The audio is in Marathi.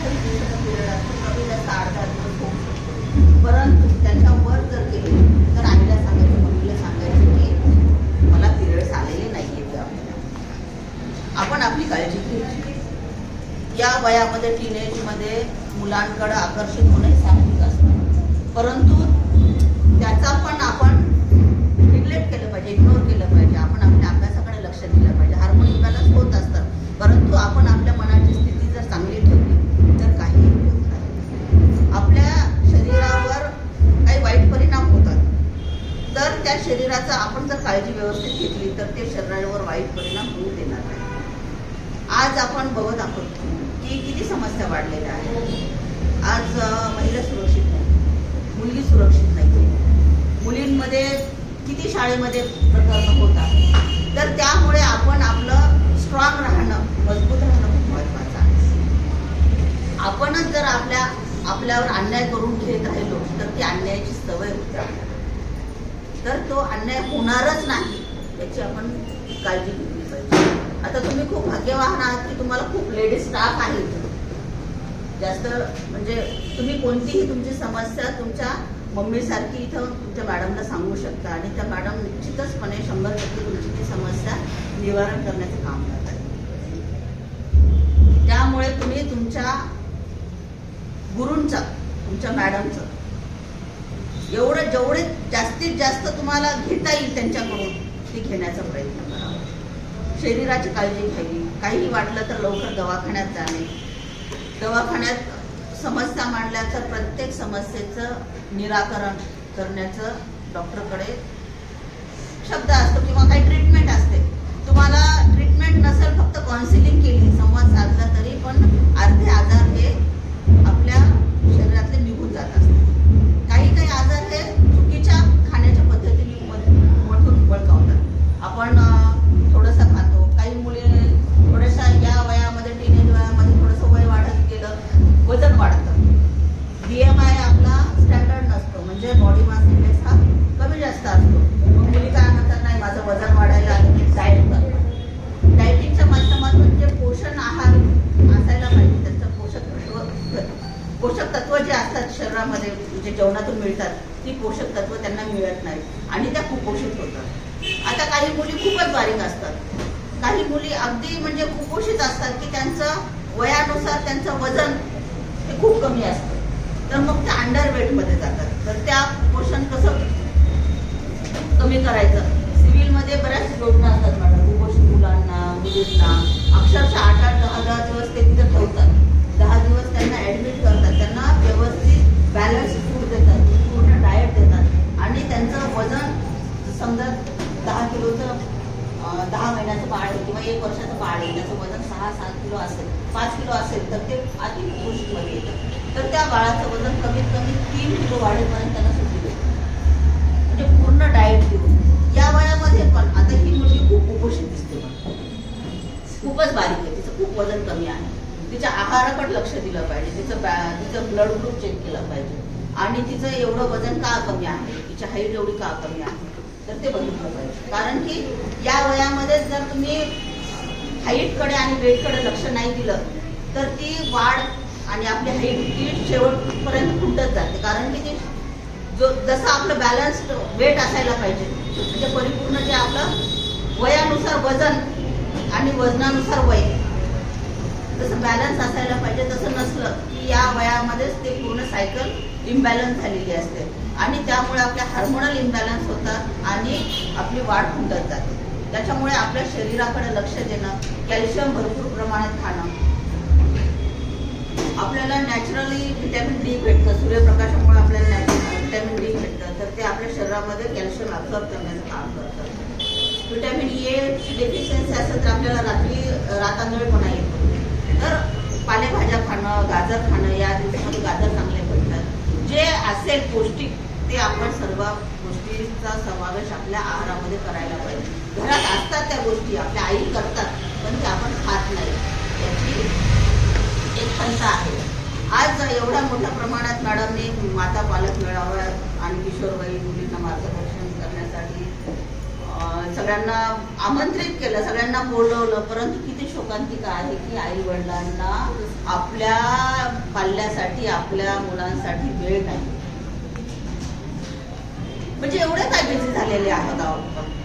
28 दिवसाचा पिरियड असतो, कमी जास्त 8-10 दिवस होऊ शकतो. परंतु त्याच्यावर जर केले तर आईला सांगायचं, मम्मीला सांगायचं की मला पिरियड्स आलेले नाहीये त्यामुळे आपण आपली काळजी घ्यायची. या वयामध्ये टीनेजमध्ये मुलांकडे आकर्षित होणे साहजिक असतं, परंतु त्याचा पण आपण निग्लेक्ट केलं पाहिजे, इग्नोर केलं पाहिजे. आपण आपल्या अभ्यासाकडे लक्ष दिलं पाहिजे. हार्मोन इम्बॅलन्स होत असतात, परंतु आपण आपल्या मनाची स्थिती जर चांगली ठेवली तर काही होत नाही. आपल्या शरीरावर काही वाईट परिणाम होतात, तर त्या शरीराचा आपण जर काळजी व्यवस्थित घेतली तर ते शरीरावर वाईट परिणाम होऊ देणार नाही. आज आपण बघत आहोत की किती समस्या वाढलेल्या आहेत. आज महिला सुरक्षित नाही, मुलगी सुरक्षित नाही, मुलींमध्ये किती शाळेमध्ये प्रकरण होत आहे. तर त्यामुळे आपण आपलं स्ट्रॉंग राहणं, मजबूत राहणं खूप महत्त्वाचं आहे. आपणच जर आपल्यावर अन्याय करून घेत राहिलो तर ती अन्यायाची सवय होते, तर तो अन्याय होणारच नाही याची आपण काळजी घेतली पाहिजे. आता तुम्ही खूप भाग्यवान आहात की तुम्हाला खूप लेडीज स्टाफ आहेत. जास्त म्हणजे तुम्ही कोणतीही तुमची समस्या तुमच्या मम्मीसारखी इथं तुमच्या मॅडमला सांगू शकता आणि त्या मॅडम निश्चितचपणे 100% तुमची ती समस्या निवारण करण्याचं काम करतात. त्यामुळे तुम्ही तुमच्या गुरूंचं, तुमच्या मॅडमचं एवढं जेवढे जास्तीत जास्त तुम्हाला घेता येईल त्यांच्याकडून ती घेण्याचा प्रयत्न करावा. शरीराची काळजी घ्यावी. काही वाटलं तर लवकर दवाखान्यात जाणे. दवाखान्यात समस्या मांडल्या तर प्रत्येक समस्येचं निराकरण करण्याचं डॉक्टरकडे शब्द असतो किंवा काही ट्रीटमेंट असते. तुम्हाला ट्रीटमेंट नसेल, फक्त काउन्सिलिंग केली, संवाद साधला तरी पण अर्धे आजार हे आपल्या शरीरातले निघून जात असतात. काही काही आजार हे चुकीच्या खाण्याच्या पद्धतीने मधून बळकावतात. आपण थोडंसं खातो, काही मुली थोड्याशा या वयामध्ये टीनेज वयामध्ये थोडंसं वय वाढत गेलं, वजन वाढतं. BMI आपला स्टँडर्ड नसतो, म्हणजे बॉडी मास इंडेक्स हा कमी जास्त असतो. मग मुली काय म्हणतात, नाही माझं वजन वाढायला डाएट करतात. डाएटिंगच्या माध्यमातून जे पोषण आहार असायला पाहिजे, त्यांचं पोषक तत्व जे असतात शरीरामध्ये, जे जेवणातून मिळतात, ती पोषक तत्व त्यांना मिळत नाही आणि त्या कुपोषित होतात. आता काही मुली खूपच बारीक असतात, काही मुली अगदी म्हणजे कुपोषित असतात की त्यांचं वयानुसार त्यांचं वजन हे खूप कमी असतं, तर मग त्या अंडरवेटमध्ये जातात. तर त्या पोषण कसं कमी करायचं? सिव्हिलमध्ये बऱ्याच योजना असतात मॅडम, कुपोषित मुलांना, मुलींना अक्षरशः 8-10 दिवस ते तिथे ठेवतात. 10 दिवस त्यांना ऍडमिट करतात, त्यांना व्यवस्थित बॅलन्स फूड देतात, पूर्ण डाएट देतात आणि त्यांचं वजन समजा 10 किलोचं 10 महिन्याचं बाळ आहे किंवा 1 वर्षाचं बाळ आहे, त्याचं वजन 6-7 किलो असेल, 5 किलो असेल, तर ते अति कुपोषितमध्ये येतं. तर त्या बाळाचं वजन कमीत कमी 3 किलो वाढेपर्यंत त्यांना सुट्टी देते, म्हणजे पूर्ण डाएट देऊन. या वयामध्ये पण आता ही मुलगी खूप कुपोषित दिसते, खूपच बारीक आहे, तिचं खूप वजन कमी आहे. तिच्या आहाराकडे लक्ष दिलं पाहिजे, तिचं ब्लड ग्रुप चेक केलं पाहिजे आणि तिचं एवढं वजन का कमी आहे, तिची हाईट एवढी का कमी आहे, तर ते बघितलं पाहिजे. कारण की या वयामध्ये जर तुम्ही हाईटकडे आणि वेटकडे लक्ष नाही दिलं तर ती वाढ आणि आपली हाईट ती शेवटपर्यंत खुंटत जाते. कारण की ती जसं आपलं बॅलन्स्ड वेट असायला पाहिजे, म्हणजे परिपूर्ण जे आपलं वयानुसार वजन आणि वजनानुसार वय जसं बॅलन्स असायला पाहिजे, तसं नसलं की या वयामध्येच ते पूर्ण सायकल इम्बॅलन्स झालेली असते आणि त्यामुळे आपल्या हार्मोनल इम्बॅलन्स होतात आणि आपली वाढ खुंटत जाते. त्याच्यामुळे आपल्या शरीराकडे लक्ष देणं, कॅल्शियम भरपूर प्रमाणात खाणं, आपल्याला नॅचरली व्हिटॅमिन डी भेटतं, सूर्यप्रकाशामुळे आपल्याला व्हिटॅमिन डी भेटतं, तर ते आपल्या शरीरामध्ये कॅल्शियम ॲब्सॉर्ब करण्याचं काम करतं. व्हिटॅमिन ए ची डेफिशियन्सी असेल तर आपल्याला रातांधळेपणा येतो. तर पालेभाज्या खाणं, गाजर खाणं, या दिवसामध्ये गाजर चांगले भेटतात. जे असेल पौष्टिक ते आपण सर्व गोष्टींचा समावेश आपल्या आहारामध्ये करायला पाहिजे. घरात असतात त्या गोष्टी, आपल्या आई करतात, पण ते आपण खात नाही, याची एक खंत आहे. आज एवढ्या मोठ्या प्रमाणात मॅडमने माता पालक मेळावा आणि किशोरवयीन मुलींना मार्गदर्शन करण्यासाठी सगळ्यांना आमंत्रित केलं, सगळ्यांना बोलवलं, परंतु किती शोकांतिका आहे की आई वडिलांना आपल्या पाल्यासाठी आपल्या मुलांसाठी वेळ नाही. म्हणजे एवढे काय बिझी झालेले आहोत आहोत.